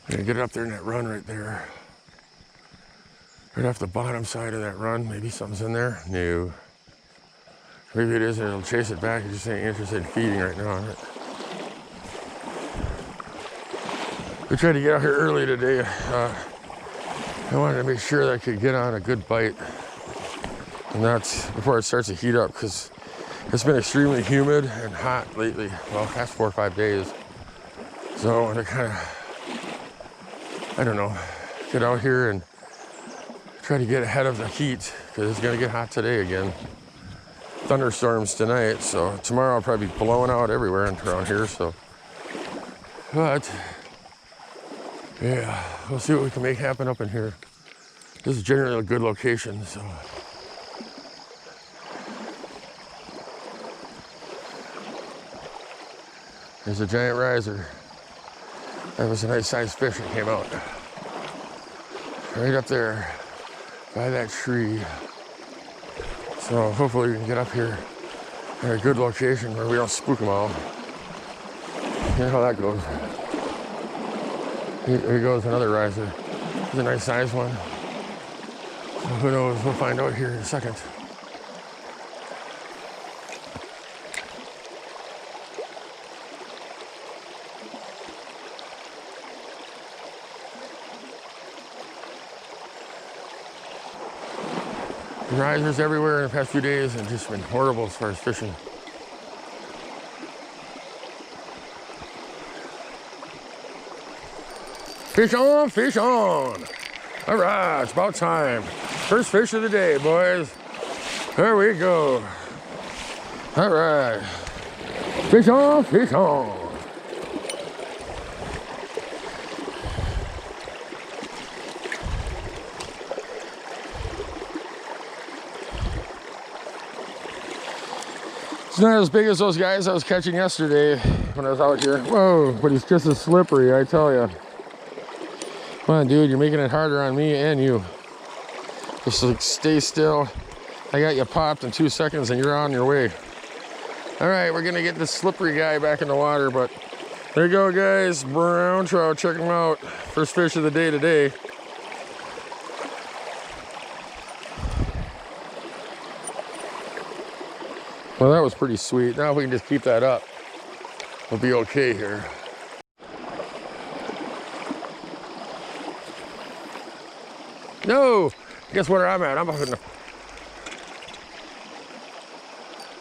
I'm gonna get it up there in that run right there. Right off the bottom side of that run. Maybe something's in there. No. Maybe it is and it'll chase it back. It just ain't interested in feeding right now on it. We tried to get out here early today. I wanted to make sure that I could get on a good bite. And that's before it starts to heat up, because it's been extremely humid and hot lately. Well, past 4 or 5 days. So I want to kind of, I don't know, get out here and try to get ahead of the heat, because it's going to get hot today again. Thunderstorms tonight, so tomorrow I'll probably be blowing out everywhere around here. So, but yeah, we'll see what we can make happen up in here. This is generally a good location, so. There's a giant riser. That was a nice sized fish that came out. Right up there by that tree. So hopefully we can get up here at a good location where we don't spook them all. You know how that goes. Here goes another riser. It's a nice sized one. So who knows, we'll find out here in a second. Risers everywhere in the past few days and just been horrible as far as fishing. Fish on, fish on. All right, it's about time. First fish of the day, boys. There we go. All right. Fish on, fish on. It's not as big as those guys I was catching yesterday when I was out here. Whoa, but he's just as slippery, I tell you. Come on, dude, you're making it harder on me and you. Just like stay still. I got you popped in 2 seconds and you're on your way. All right, we're gonna get this slippery guy back in the water, but there you go, guys. Brown trout, check them out. First fish of the day today. Well, that was pretty sweet. Now if we can just keep that up, we'll be okay here. No, guess where I'm at? I'm up in the...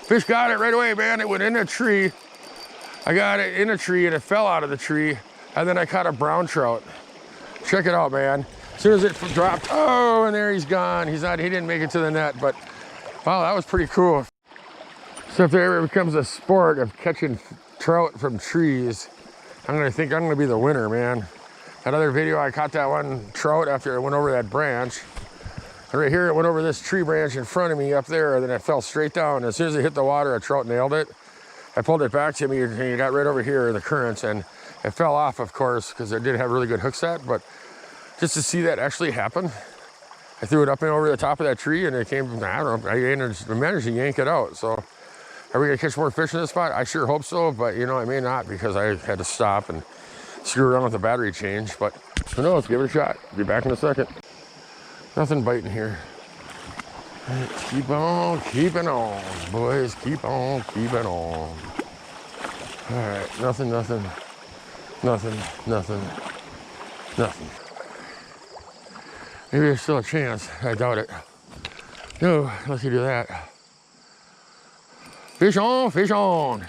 Fish got it right away, man. It went in a tree. I got it in a tree and it fell out of the tree. And then I caught a brown trout. Check it out, man. As soon as it dropped, oh, and there he's gone. He didn't make it to the net, but wow, that was pretty cool. So if there ever becomes a sport of catching trout from trees, I'm gonna be the winner, man. That other video, I caught that one trout after I went over that branch. And right here, it went over this tree branch in front of me up there, and then it fell straight down. As soon as it hit the water, a trout nailed it. I pulled it back to me, and it got right over here in the currents, and it fell off, of course, because it did have really good hook set, but just to see that actually happen, I threw it up and over the top of that tree, and it came, I don't know, I managed to yank it out, so. Are we gonna catch more fish in this spot? I sure hope so, but you know, I may not, because I had to stop and screw around with the battery change, but who knows, give it a shot. Be back in a second. Nothing biting here. Let's keep on keeping on, boys. Keep on keeping on. All right, nothing. Maybe there's still a chance. I doubt it. No, unless you do that. Fish on, fish on.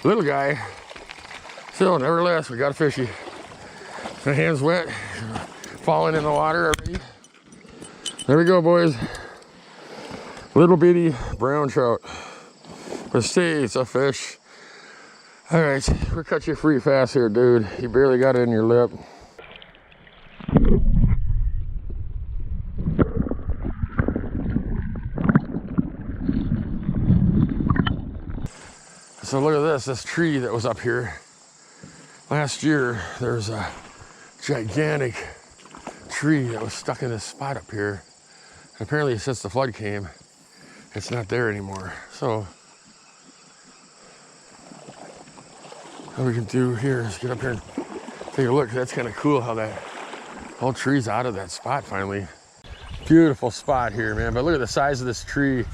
Little guy. Still, nevertheless, we got a fishy. My hand's wet, falling in the water already. There we go, boys. Little bitty brown trout. But stay, it's a fish. All right, we'll cut you free fast here, dude. You barely got it in your lip. So look at this tree that was up here. Last year, there's a gigantic tree that was stuck in this spot up here. And apparently since the flood came, it's not there anymore. So what we can do here is get up here and Take a look, that's kind of cool how that whole tree's out of that spot finally. Beautiful spot here, man. But look at the size of this tree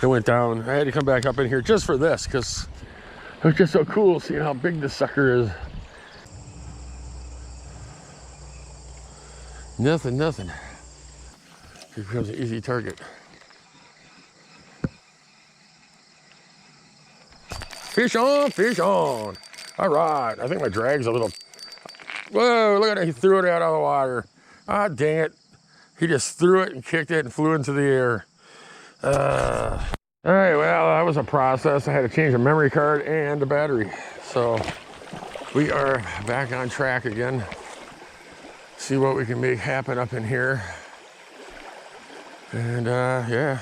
that went down. I had to come back up in here just for this because it was just so cool seeing how big this sucker is. Nothing. Here comes an easy target. Fish on, fish on. All right, I think my drag's a little, whoa, look at it, he threw it out of the water. Ah, dang it. He just threw it and kicked it and flew into the air. All right, well, that was a process. I had to change a memory card and a battery. So we are back on track again. See what we can make happen up in here. And yeah,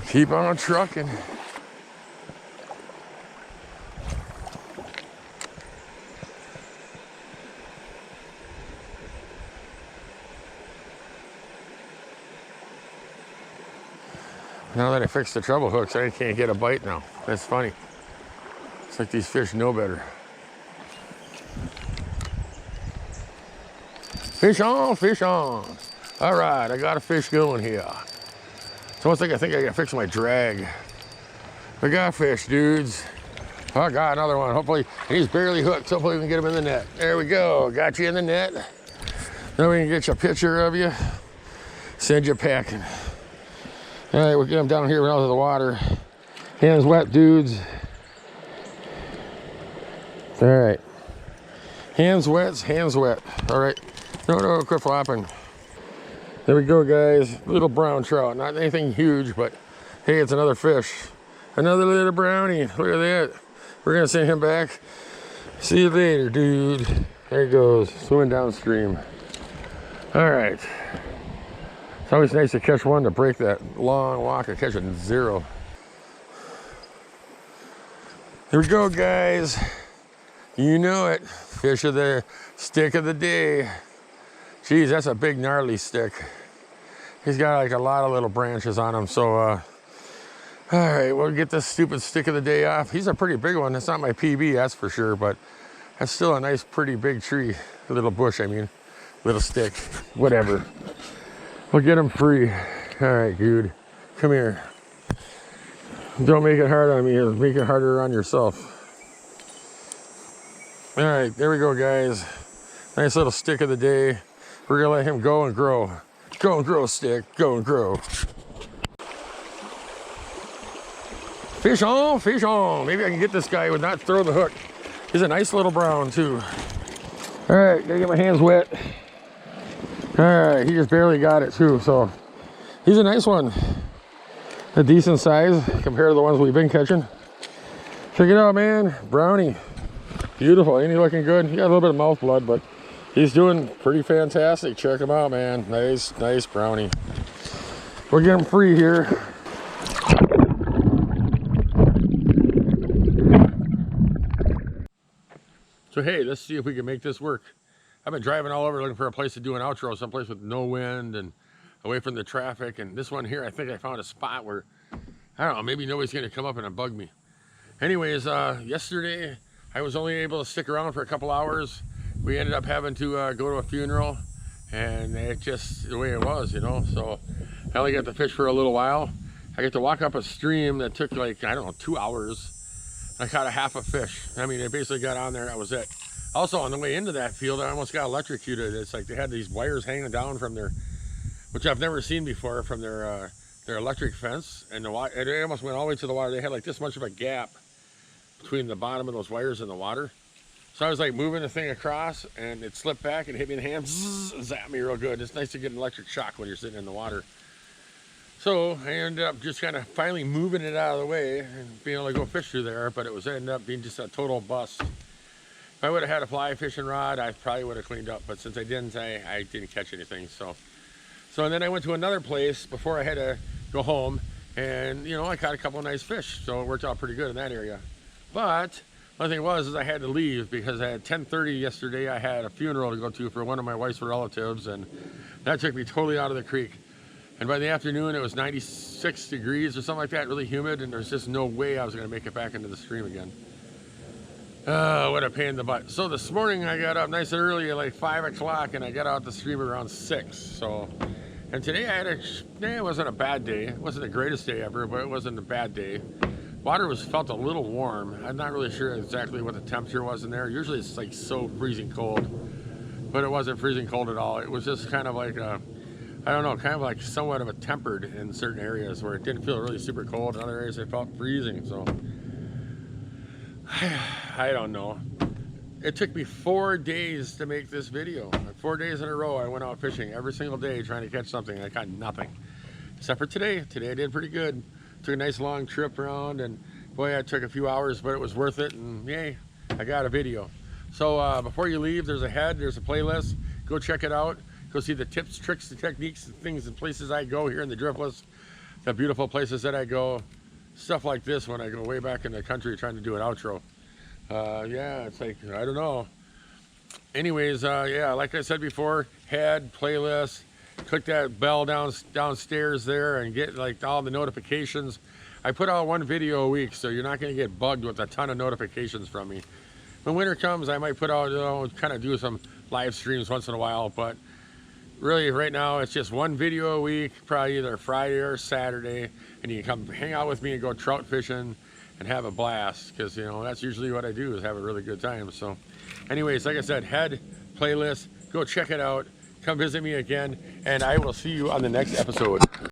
keep on trucking. Now that I fixed the treble hooks, I can't get a bite now. That's funny. It's like these fish know better. Fish on, fish on. All right, I got a fish going here. It's almost like I think I gotta fix my drag. We got fish, dudes. Oh, I got another one. Hopefully, he's barely hooked. Hopefully we can get him in the net. There we go, got you in the net. Then we can get you a picture of you. Send you packing. All right, we'll get him down here out of the water. Hands wet, dudes. All right. Hands wet, hands wet. All right. No, quit flopping. There we go, guys. Little brown trout. Not anything huge, but hey, it's another fish. Another little brownie. Look at that. We're gonna send him back. See you later, dude. There he goes, swimming downstream. All right. It's always nice to catch one to break that long walk of catching zero. Here we go, guys. You know it. Fish of the stick of the day. Geez, that's a big gnarly stick. He's got like a lot of little branches on him. So, all right, we'll get this stupid stick of the day off. He's a pretty big one. It's not my PB, that's for sure, but that's still a nice, pretty big tree. A little bush, I mean. Little stick, whatever. We'll get him free. All right, dude, come here. Don't make it hard on me, make it harder on yourself. All right, there we go, guys. Nice little stick of the day. We're gonna let him go and grow. Go and grow, stick, go and grow. Fish on, fish on. Maybe I can get this guy would not throw the hook. He's a nice little brown too. All right, gotta get my hands wet. All right, he just barely got it too, so he's a nice one. A decent size compared to the ones we've been catching. Check it out, man, brownie. Beautiful, ain't he looking good? He got a little bit of mouth blood, but he's doing pretty fantastic. Check him out, man. Nice brownie. We'll get him free here. So hey, let's see if we can make this work. I've been driving all over looking for a place to do an outro, someplace with no wind and away from the traffic. And this one here, I think I found a spot where, I don't know, maybe nobody's gonna come up and bug me. Anyways, yesterday, I was only able to stick around for a couple hours. We ended up having to go to a funeral, and it's just the way it was, you know. So I only got to fish for a little while. I got to walk up a stream that took like, I don't know, 2 hours. I caught a half a fish. I mean, I basically got on there, that was it. Also, on the way into that field, I almost got electrocuted. It's like they had these wires hanging down from their, which I've never seen before, from their electric fence, and the water, it almost went all the way to the water. They had like this much of a gap between the bottom of those wires and the water. So I was like moving the thing across, and it slipped back and hit me in the hand, zapped me real good. It's nice to get an electric shock when you're sitting in the water. So I ended up just kind of finally moving it out of the way and being able to go fish through there, but it was ended up being just a total bust. If I would have had a fly fishing rod, I probably would have cleaned up, but since I didn't, I didn't catch anything. So and then I went to another place before I had to go home, and you know, I caught a couple of nice fish, so it worked out pretty good in that area. But one thing was, is I had to leave because at 10:30 yesterday, I had a funeral to go to for one of my wife's relatives, and that took me totally out of the creek. And by the afternoon, it was 96 degrees or something like that, really humid, and there's just no way I was gonna make it back into the stream again. What a pain in the butt. So this morning I got up nice and early at like 5 o'clock and I got out the stream around 6. So, and today I had it wasn't a bad day. It wasn't the greatest day ever, but it wasn't a bad day. Water felt a little warm. I'm not really sure exactly what the temperature was in there. Usually it's like so freezing cold, but it wasn't freezing cold at all. It was just kind of like I don't know, kind of like somewhat of a tempered in certain areas where it didn't feel really super cold. In other areas it felt freezing. So I don't know. It took me 4 days to make this video. 4 days in a row I went out fishing every single day trying to catch something. I caught nothing. Except for today. Today I did pretty good. Took a nice long trip around and boy, it took a few hours, but it was worth it, and yay, I got a video. So before you leave, there's a playlist. Go check it out. Go see the tips, tricks, the techniques, and things and places I go here in the Driftless. The beautiful places that I go. Stuff like this when I go way back in the country trying to do an outro. Yeah, it's like, I don't know. Anyways, yeah, like I said before, playlist. Click that bell downstairs there and get like all the notifications. I put out 1 video a week, so you're not going to get bugged with a ton of notifications from me. When winter comes, I might put out, kind of do some live streams once in a while, but really right now it's just 1 video a week, probably either Friday or Saturday, and you can come hang out with me and go trout fishing and have a blast, because that's usually what I do, is have a really good time. So anyways, like I said, playlist, go check it out. Come visit me again, and I will see you on the next episode.